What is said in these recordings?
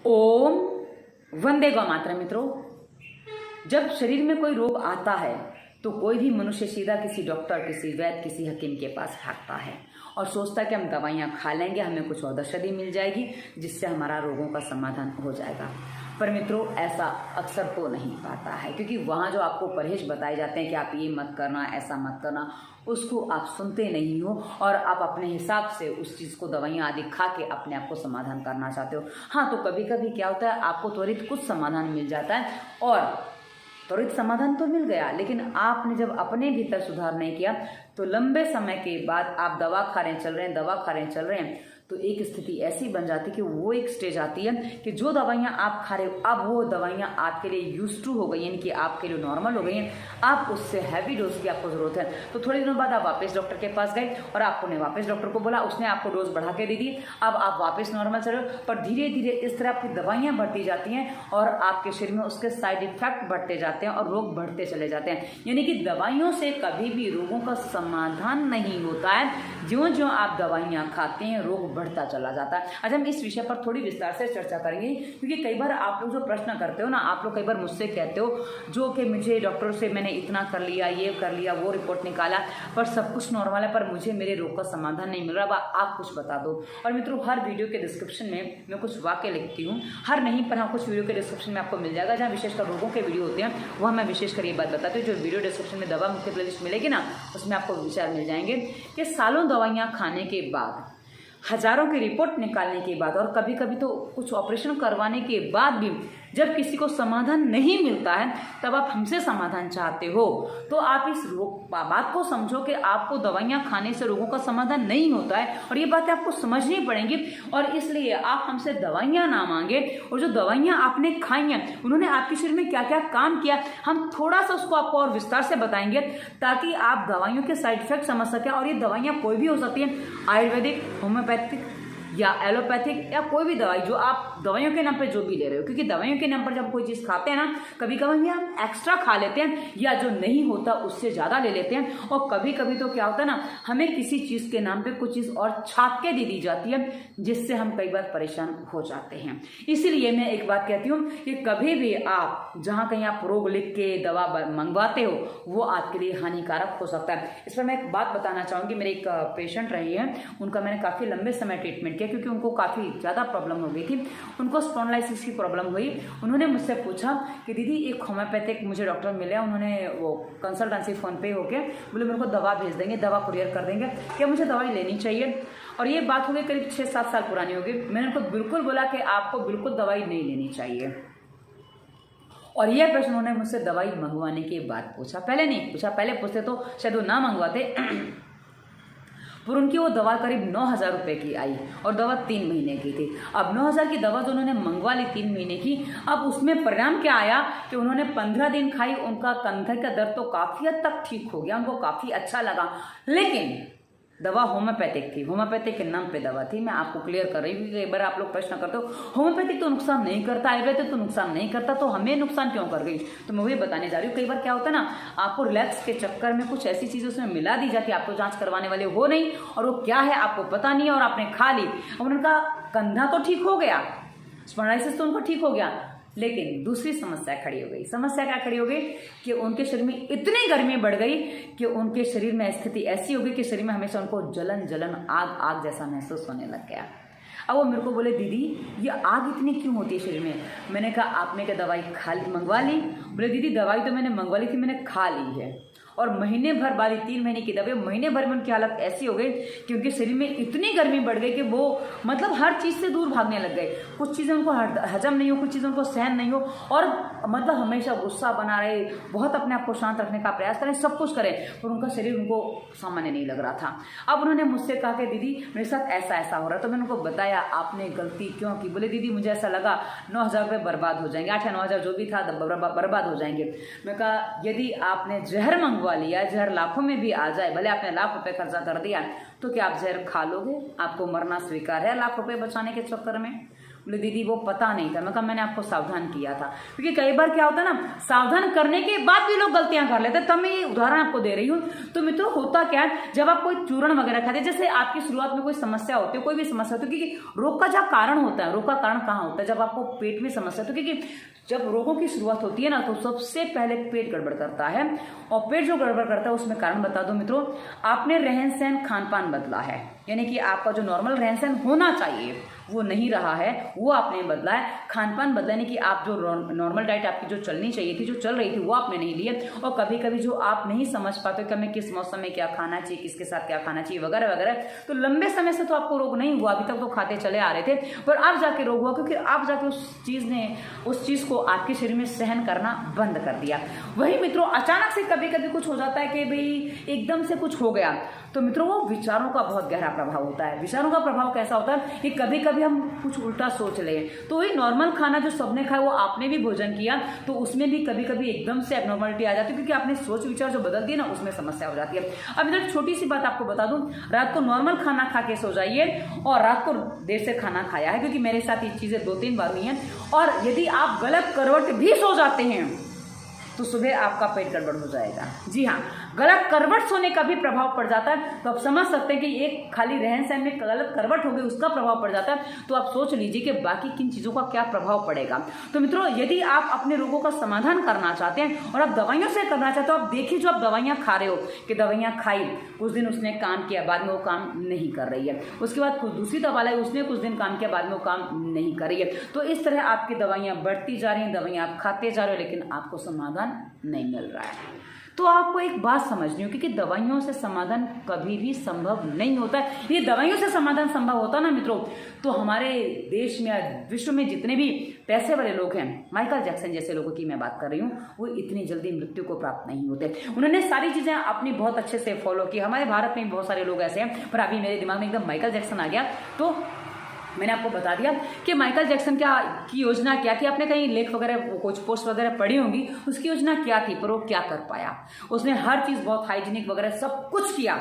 ओम वंदे गौ मातरम। मित्रों, जब शरीर में कोई रोग आता है तो कोई भी मनुष्य सीधा किसी डॉक्टर, किसी वैद्य, किसी हकीम के पास भागता है और सोचता है कि हम दवाइयाँ खा लेंगे, हमें कुछ औषधि मिल जाएगी जिससे हमारा रोगों का समाधान हो जाएगा। पर मित्रों, ऐसा अक्सर हो नहीं पाता है, क्योंकि वहाँ जो आपको परहेज बताए जाते हैं कि आप ये मत करना, ऐसा मत करना, उसको आप सुनते नहीं हो और आप अपने हिसाब से उस चीज़ को दवाइयाँ आदि खा के अपने आप को समाधान करना चाहते हो। हाँ, तो कभी कभी क्या होता है, आपको त्वरित कुछ समाधान मिल जाता है और त्वरित समाधान तो मिल गया, लेकिन आपने जब अपने भीतर सुधार नहीं किया तो लंबे समय के बाद आप दवा खा रहे हैं, चल रहे हैं, तो एक स्थिति ऐसी बन जाती है कि वो एक स्टेज आती है कि जो दवाइयाँ आप खा रहे हो, अब वो दवाइयाँ आपके लिए यूज टू हो गई, यानी कि आपके लिए नॉर्मल हो गई हैं, आप उससे हैवी डोज की आपको ज़रूरत है। तो थोड़े दिनों बाद आप वापस डॉक्टर के पास गए और आपने वापस डॉक्टर को बोला, उसने आपको डोज बढ़ा के दे दी, अब आप वापस नॉर्मल चल रहे हो। पर धीरे धीरे इस तरह आपकी दवाइयाँ बढ़ती जाती हैं और आपके शरीर में उसके साइड इफेक्ट बढ़ते जाते हैं और रोग बढ़ते चले जाते हैं। यानी कि दवाइयों से कभी भी रोगों का समाधान नहीं होता है, ज्यों ज्यों आप दवाइयाँ खाते हैं रोग बढ़ता चला जाता है। आज हम इस विषय पर थोड़ी विस्तार से चर्चा करेंगे, क्योंकि कई बार आप लोग जो प्रश्न करते हो ना, आप लोग कई बार मुझसे कहते हो जो कि मुझे डॉक्टर से मैंने इतना कर लिया, ये कर लिया, वो रिपोर्ट निकाला, पर सब कुछ नॉर्मल है, पर मुझे मेरे रोग का समाधान नहीं मिल रहा, आप कुछ बता दो। और मित्रों, हर वीडियो के डिस्क्रिप्शन में मैं कुछ वाक्य लिखती हूँ, हर नहीं पर हाँ कुछ वीडियो के डिस्क्रिप्शन में आपको मिल जाएगा जहाँ विशेषकर रोगों के वीडियो होते हैं, वह मैं विशेषकर ये बात बताती हूँ। जो वीडियो डिस्क्रिप्शन में दवा मुख्य प्लेलिस्ट मिलेगी ना, उसमें आपको विचार मिल जाएंगे कि सालों दवाइयाँ खाने के बाद, हजारों की रिपोर्ट निकालने के बाद और कभी कभी तो कुछ ऑपरेशन करवाने के बाद भी जब किसी को समाधान नहीं मिलता है, तब आप हमसे समाधान चाहते हो। तो आप इस बात को समझो कि आपको दवाइयाँ खाने से रोगों का समाधान नहीं होता है और ये बातें आपको समझनी पड़ेंगी, और इसलिए आप हमसे दवाइयाँ ना मांगे। और जो दवाइयाँ आपने खाई हैं उन्होंने आपके शरीर में क्या क्या काम किया, हम थोड़ा सा उसको आपको और विस्तार से बताएंगे ताकि आप दवाइयों के साइड इफेक्ट समझ सकें। और ये दवाइयाँ कोई भी हो सकती हैं, आयुर्वेदिक, होम्योपैथिक या एलोपैथिक, या कोई भी दवाई जो आप दवाइयों के नाम पे जो भी ले रहे हो, क्योंकि दवाइयों के नाम पर जब कोई चीज़ खाते हैं ना, कभी कभी हम एक्स्ट्रा खा लेते हैं या जो नहीं होता उससे ज़्यादा ले लेते हैं, और कभी कभी तो क्या होता है ना, हमें किसी चीज़ के नाम पे कुछ चीज़ और छाप के दे दी जाती है जिससे हम कई बार परेशान हो जाते हैं। इसीलिए मैं एक बात कहती हूँ कि कभी भी आप जहाँ कहीं आप रोग लिख के दवा मंगवाते हो, वो आपके लिए हानिकारक हो सकता है। इस पर मैं एक बात बताना चाहूँगी। मेरे एक पेशेंट रही है, उनका मैंने काफ़ी लंबे समय ट्रीटमेंट किया, क्योंकि उनको काफ़ी ज़्यादा प्रॉब्लम हो गई थी, उनको स्पॉन्डिलाइटिस की प्रॉब्लम हुई। उन्होंने मुझसे पूछा कि दीदी एक होम्योपैथिक मुझे डॉक्टर मिले, उन्होंने वो कंसल्टेंसी फ़ोन पे होके बोले मेरे को दवा भेज देंगे, दवा कुरियर कर देंगे, क्या मुझे दवाई लेनी चाहिए। और ये बात हो गई करीब 6-7 साल पुरानी होगी। मैंने उनको बिल्कुल बोला कि आपको बिल्कुल दवाई नहीं लेनी चाहिए। और यह प्रश्न उन्होंने मुझसे दवाई मंगवाने के बाद पूछा, पहले नहीं पूछा, पहले पूछते तो शायद वो ना मंगवाते। पर उनकी वो दवा करीब 9,000 रुपये की आई और दवा 3 महीने की थी। अब 9,000 की दवा जो उन्होंने मंगवा ली 3 महीने की, अब उसमें परिणाम क्या आया कि उन्होंने 15 दिन खाई, उनका कंधे का दर्द तो काफ़ी हद तक ठीक हो गया, उनको काफ़ी अच्छा लगा। लेकिन दवा होम्योपैथिक थी, होम्योपैथिक के नाम पे दवा थी। मैं आपको क्लियर कर रही हूँ, क्योंकि एक बार आप लोग प्रश्न करते हो होम्योपैथिक तो नुकसान नहीं करता, आयुर्वेदिक तो नुकसान नहीं करता, तो हमें नुकसान क्यों कर गई। तो मैं वही बताने जा रही हूँ। कई बार क्या होता है ना, आपको रिलैक्स के चक्कर में कुछ ऐसी चीज़ें उसमें मिला दी जाती है, आप तो जाँच करवाने वाले हो नहीं, और वो क्या है आपको पता नहीं है, और आपने खा ली और उनका कंधा तो ठीक हो गया, स्पॉन्डिलाइटिस तो उनको ठीक हो गया, लेकिन दूसरी समस्या खड़ी हो गई। समस्या क्या खड़ी हो गई कि उनके शरीर में इतनी गर्मी बढ़ गई कि उनके शरीर में स्थिति ऐसी हो गई कि शरीर में हमेशा उनको जलन जलन, आग आग जैसा महसूस होने लग गया। अब वो मेरे को बोले दीदी ये आग इतनी क्यों होती है शरीर में। मैंने कहा आपने क्या दवाई मंगवा ली। बोले दीदी दवाई तो मैंने मंगवा ली थी, मैंने खा ली है, और महीने भर बाद 3 महीने की दवाई, महीने भर में उनकी हालत ऐसी हो गई कि उनके शरीर में इतनी गर्मी बढ़ गई कि वो मतलब हर चीज़ से दूर भागने लग गए। कुछ चीज़ें उनको हजम नहीं हो, कुछ चीज़ें उनको सहन नहीं हो, और मतलब हमेशा गुस्सा बना रहे, बहुत अपने आप को शांत रखने का प्रयास करें, सब कुछ करें, पर उनका शरीर उनको सामान्य नहीं लग रहा था। अब उन्होंने मुझसे कहा कि दीदी मेरे साथ ऐसा ऐसा हो रहा है। तो मैंने उनको बताया आपने गलती क्यों की। बोले दीदी मुझे ऐसा लगा 9,000 रुपये बर्बाद हो जाएंगे, 8 या 9,000 जो भी था बर्बाद हो जाएंगे। मैं कहा यदि आपने जहर मंगवा लिया, जहर लाखों में भी आ जाए, भले आपने लाख रुपए खर्चा कर दिया, तो क्या आप जहर खा लोगे। आपको मरना स्वीकार है लाख रुपए बचाने के चक्कर में। बोले दीदी वो पता नहीं था। मैं कहा मैंने आपको सावधान किया था, क्योंकि कई बार क्या होता है ना, सावधान करने के बाद भी लोग गलतियां कर लेते हैं। तब मैं ये उदाहरण आपको दे रही हूँ। तो मित्रों होता क्या है, जब आप कोई चूर्ण वगैरह खाते हैं, जैसे आपकी शुरुआत में कोई समस्या होती है, कोई भी समस्या होती है, क्योंकि रोग का जो कारण होता है, रोग का कारण कहाँ होता है, जब आपको पेट में समस्या होती है। क्योंकि जब रोगों की शुरुआत होती है ना, तो सबसे पहले पेट गड़बड़ करता है, और पेट जो गड़बड़ करता है उसमें कारण बता दो मित्रों, आपने रहन सहन खान पान बदला है, यानी कि आपका जो नॉर्मल रहन सहन होना चाहिए वो नहीं रहा है, वो आपने बदला है। खान पान बदला यानी कि आप जो नॉर्मल डाइट आपकी जो चलनी चाहिए थी, जो चल रही थी, वो आपने नहीं लिया। और कभी कभी जो आप नहीं समझ पाते कि हमें किस मौसम में क्या खाना चाहिए, किसके साथ क्या खाना चाहिए वगैरह वगैरह, तो लंबे समय से तो आपको रोग नहीं हुआ, अभी तक तो खाते चले आ रहे थे, पर अब जाके रोग हुआ, क्योंकि आप जाके उस चीज़ को आपके शरीर में सहन करना बंद कर दिया। वही मित्रों अचानक से कभी कभी कुछ हो जाता है कि भाई एकदम से कुछ हो गया, तो मित्रों वो विचारों का बहुत गहरा प्रभाव होता है। विचारों का प्रभाव कैसा होता है कि कभी कभी हम कुछ उल्टा सोच लें, तो वही नॉर्मल खाना जो सबने खाया, वो आपने भी भोजन किया, तो उसमें भी कभी कभी एकदम से एबनॉर्मलिटी आ जाती है, क्योंकि आपने सोच विचार जो बदल दिए ना, उसमें समस्या हो जाती है। अब इधर छोटी सी बात आपको बता दूं, रात को नॉर्मल खाना खा के सो जाइए, और रात को देर से खाना खाया है, क्योंकि मेरे साथ ये चीजें 2-3 बार हुई हैं। और यदि आप गलत करवट भी सो जाते हैं तो सुबह आपका पेट गड़बड़ हो जाएगा। जी हाँ, गलत करवट सोने का भी प्रभाव पड़ जाता है। तो आप समझ सकते हैं कि एक खाली रहन सहन में गलत करवट हो गई, उसका प्रभाव पड़ जाता है। तो आप सोच लीजिए कि बाकी किन चीज़ों का क्या प्रभाव पड़ेगा। तो मित्रों यदि आप अपने रोगों का समाधान करना चाहते हैं और आप दवाइयों से करना चाहते हो, आप देखिए जो आप दवाइयाँ खा रहे हो कि दवाइयाँ खाई, कुछ दिन उसने काम किया, बाद में वो काम नहीं कर रही है, उसके बाद कुछ दूसरी दवा लाई, उसने कुछ दिन काम किया, बाद में वो काम नहीं कर रही है। तो इस तरह आपकी दवाइयाँ बढ़ती जा रही हैं, दवाइयाँ आप खाते जा रहे हो, लेकिन आपको समाधान नहीं मिल रहा है। तो आपको एक बात समझनी होगी कि दवाइयों से समाधान कभी भी संभव नहीं होता है। ये दवाइयों से समाधान संभव होता ना मित्रों, तो हमारे देश में, विश्व में जितने भी पैसे वाले लोग हैं, माइकल जैक्सन जैसे लोगों की मैं बात कर रही हूँ, वो इतनी जल्दी मृत्यु को प्राप्त नहीं होते। उन्होंने सारी चीजें अपनी बहुत अच्छे से फॉलो की। हमारे भारत में बहुत सारे लोग ऐसे हैं, पर अभी मेरे दिमाग में एकदम माइकल जैक्सन आ गया, तो मैंने आपको बता दिया कि माइकल जैक्सन की योजना क्या थी। आपने कहीं लेख वगैरह, कुछ पोस्ट वगैरह पढ़ी होंगी, उसकी योजना क्या थी, पर वो क्या कर पाया। उसने हर चीज़ बहुत हाइजीनिक वगैरह सब कुछ किया,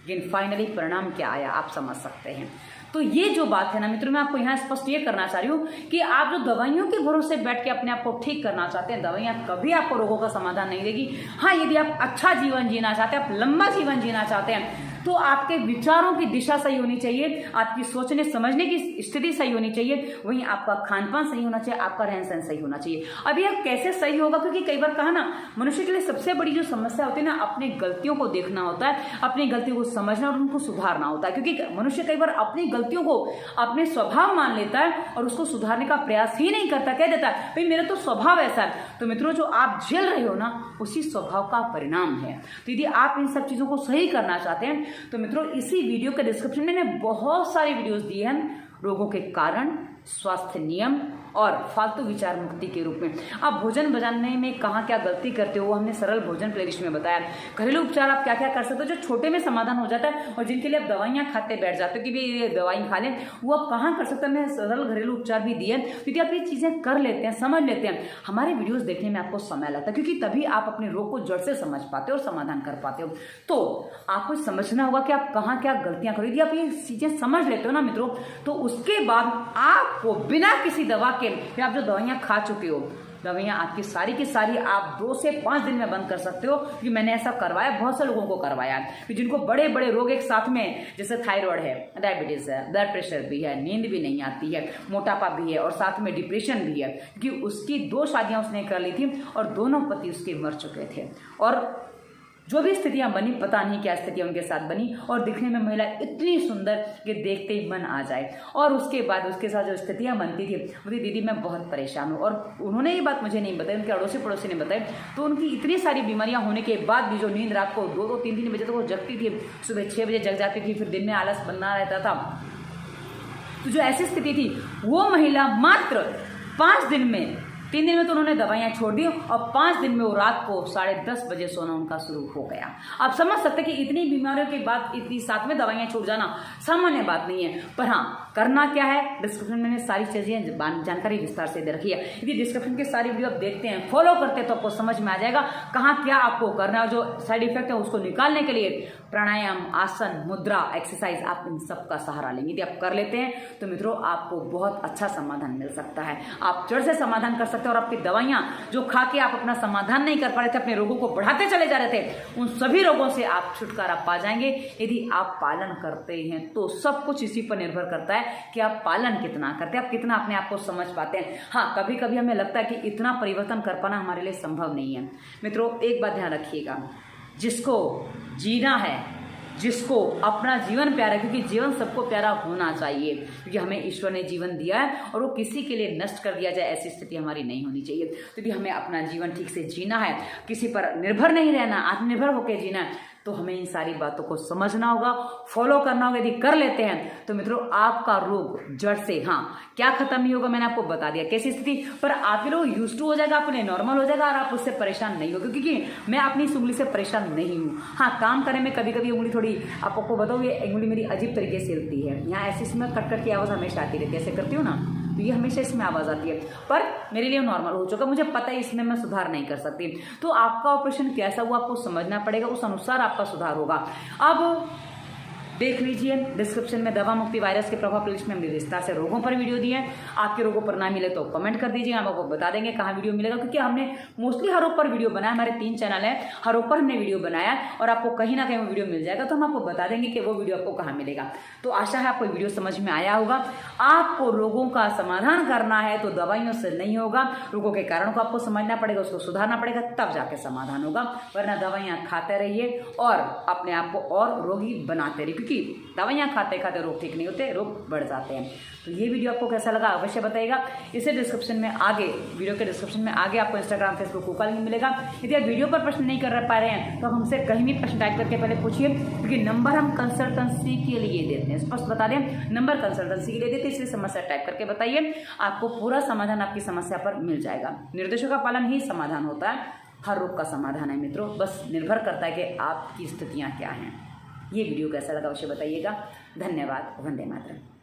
लेकिन फाइनली परिणाम क्या आया आप समझ सकते हैं। तो ये जो बात है ना मित्रों, मैं आपको यहाँ स्पष्ट ये करना चाह रही हूँ कि आप जो दवाइयों के भरोसे बैठ के अपने आप को ठीक करना चाहते हैं, दवाइयाँ कभी आपको रोगों का समाधान नहीं देगी। हाँ, यदि आप अच्छा जीवन जीना चाहते हैं, आप लंबा जीवन जीना चाहते हैं, तो आपके विचारों की दिशा सही होनी चाहिए, आपकी सोचने समझने की स्थिति सही होनी चाहिए, वहीं आपका खान पान सही होना चाहिए, आपका रहन सहन सही होना चाहिए। अब यह कैसे सही होगा, क्योंकि कई बार कहा ना, मनुष्य के लिए सबसे बड़ी जो समस्या होती है ना, अपनी गलतियों को देखना होता है, अपनी गलतियों को समझना और उनको सुधारना होता है। क्योंकि मनुष्य कई बार अपनी गलतियों को अपने स्वभाव मान लेता है और उसको सुधारने का प्रयास ही नहीं करता, कह देता है भाई मेरा तो स्वभाव ऐसा है। तो मित्रों जो आप झेल रहे हो ना, उसी स्वभाव का परिणाम है। तो यदि आप इन सब चीजों को सही करना चाहते हैं, तो मित्रों इसी वीडियो के डिस्क्रिप्शन में मैंने बहुत सारे वीडियोस दिए हैं रोगों के कारण, स्वास्थ्य नियम और फालतू विचार मुक्ति के रूप में। आप भोजन बनाने में कहाँ क्या गलती करते हो, वो हमने सरल भोजन प्लेलिस्ट में बताया। घरेलू उपचार आप क्या क्या कर सकते हो, जो छोटे में समाधान हो जाता है, और जिनके लिए आप दवाइयाँ खाते बैठ जाते हो कि भाई ये दवाई खा लें, वो आप कहाँ कर सकते हैं। मैं सरल घरेलू उपचार भी दिए, क्योंकि आप ये चीज़ें कर लेते हैं, समझ लेते हैं। हमारे वीडियोज़ देखने में आपको समय लगता है, क्योंकि तभी आप अपने रोग को जड़ से समझ पाते हो और समाधान कर पाते हो। तो आपको समझना होगा कि आप कहाँ क्या गलतियाँ करो। यदि आप ये चीज़ें समझ लेते हो ना मित्रों, तो उसके बाद आपको बिना किसी दवा के, आप जो दवाइयाँ खा चुके हो, दवाइयाँ आपकी सारी की सारी आप 2 से 5 दिन में बंद कर सकते हो। क्योंकि मैंने ऐसा करवाया, बहुत से लोगों को करवाया है, जिनको बड़े बड़े रोग एक साथ में, जैसे थायराइड है, डायबिटीज है, ब्लड प्रेशर भी है, नींद भी नहीं आती है, मोटापा भी है और साथ में डिप्रेशन भी है। क्योंकि उसकी 2 शादियां उसने कर ली थी और दोनों पति उसके मर चुके थे, और जो भी स्थितियां बनी, पता नहीं क्या स्थितियां उनके साथ बनी, और दिखने में महिला इतनी सुंदर कि देखते ही मन आ जाए। और उसके बाद उसके साथ जो स्थितियां बनती थी, बोली दीदी मैं बहुत परेशान हूँ। और उन्होंने ये बात मुझे नहीं बताई, उनके अड़ोसी पड़ोसी ने बताई। तो उनकी इतनी सारी बीमारियां होने के बाद भी जो नींद रात को 2-2, 3-3 बजे तक वो जगती थी, सुबह 6 बजे जग जाती थी, फिर दिन में आलस बना रहता था। तो जो ऐसी स्थिति थी, वो महिला मात्र 5 दिन में, 3 दिन में तो उन्होंने दवाइयाँ छोड़ दी, और 5 दिन में वो रात को 10:30 बजे सोना उनका शुरू हो गया। आप समझ सकते हैं कि इतनी बीमारियों के बाद इतनी साथ में दवाइयाँ छूट जाना सामान्य बात नहीं है। पर हाँ, करना क्या है, डिस्क्रिप्शन में सारी चीज़ें जानकारी विस्तार से दे रखी है। यदि डिस्क्रिप्शन के सारी वीडियो आप देखते हैं, फॉलो करते हैं, तो आपको समझ में आ जाएगा कहाँ क्या आपको करना है। जो साइड इफेक्ट है उसको निकालने के लिए प्राणायाम, आसन, मुद्रा, एक्सरसाइज, आप इन सब का सहारा लेंगे। यदि आप कर लेते हैं तो मित्रों आपको बहुत अच्छा समाधान मिल सकता है। आप जड़ से समाधान कर सकते हैं और आपकी दवाइयाँ जो खा के आप अपना समाधान नहीं कर पा रहे थे, अपने रोगों को बढ़ाते चले जा रहे थे, उन सभी रोगों से आप छुटकारा पा जाएंगे यदि आप पालन करते हैं। तो सब कुछ इसी पर निर्भर करता है कि आप पालन कितना करते हैं, आप कितना अपने आप को समझ पाते हैं। हाँ, कभी कभी हमें लगता है कि इतना परिवर्तन कर पाना हमारे लिए संभव नहीं है। मित्रों एक बात ध्यान रखिएगा, जिसको जीना है, जिसको अपना जीवन प्यारा है, क्योंकि जीवन सबको प्यारा होना चाहिए, क्योंकि हमें ईश्वर ने जीवन दिया है और वो किसी के लिए नष्ट कर दिया जाए ऐसी स्थिति हमारी नहीं होनी चाहिए। तो यदि हमें अपना जीवन ठीक से जीना है, किसी पर निर्भर नहीं रहना, आत्मनिर्भर होकर जीना है, तो हमें इन सारी बातों को समझना होगा, फॉलो करना होगा। यदि कर लेते हैं तो मित्रों आपका रोग जड़ से, हाँ, क्या खत्म नहीं होगा, मैंने आपको बता दिया कैसी स्थिति पर आपके लोग यूज टू हो जाएगा, आपके लिए नॉर्मल हो जाएगा और आप उससे परेशान नहीं होगे। क्योंकि मैं अपनी इस उंगली से परेशान नहीं हूँ। हाँ, काम करने में कभी कभी उंगली थोड़ी, आपको बताऊँ, ये उंगली मेरी अजीब तरीके से हिलती है, यहाँ ऐसे इसमें कट कट की आवाज़ हमेशा आती रहती है, ऐसे करती हूँ ना, तो ये हमेशा इसमें आवाज़ आती है, पर मेरे लिए नॉर्मल हो चुका, मुझे पता है इसमें मैं सुधार नहीं कर सकती। तो आपका ऑपरेशन कैसा हुआ आपको समझना पड़ेगा, उस अनुसार आपका सुधार होगा। अब देख लीजिए डिस्क्रिप्शन में दवा मुक्ति वायरस के प्रभाव प्लेलिस्ट में हमने विस्तार से रोगों पर वीडियो दी है। आपके रोगों पर ना मिले तो कमेंट कर दीजिए, हम आपको बता देंगे कहाँ वीडियो मिलेगा, क्योंकि हमने मोस्टली हर रोग पर वीडियो बनाया, हमारे 3 चैनल है, हर रोग पर हमने वीडियो बनाया और आपको कहीं ना कहीं वो वीडियो मिल जाएगा, तो हम आपको बता देंगे कि वो वीडियो आपको कहाँ मिलेगा। तो आशा है आपको वीडियो समझ में आया होगा। आपको रोगों का समाधान करना है तो दवाइयों से नहीं होगा, रोगों के कारणों को आपको समझना पड़ेगा, उसको सुधारना पड़ेगा, तब जाके समाधान होगा। वरना दवाइयाँ खाते रहिए और अपने आप को और रोगी बनाते रहिए, क्योंकि दवाइयाँ खाते खाते रोग ठीक नहीं होते, रोग बढ़ जाते हैं। तो ये वीडियो आपको कैसा लगा अवश्य बताइएगा। इसे डिस्क्रिप्शन में आगे, वीडियो के डिस्क्रिप्शन में आगे आपको इंस्टाग्राम, फेसबुक का लिंक मिलेगा। यदि आप वीडियो पर प्रश्न नहीं कर पा रहे हैं तो हमसे कहीं भी प्रश्न टाइप करके पहले पूछिए, क्योंकि नंबर हम कंसल्टेंसी के लिए देते हैं, स्पष्ट बता दें, नंबर कंसल्टेंसी के लिए देते हैं, इसलिए समस्या टाइप करके बताइए, आपको पूरा समाधान आपकी समस्या पर मिल जाएगा। निर्देशों का पालन ही समाधान होता है, हर रोग का समाधान है मित्रों, बस निर्भर करता है कि आपकी स्थितियाँ क्या हैं। ये वीडियो कैसा लगा अवश्य बताइएगा। धन्यवाद। वंदे मातरम।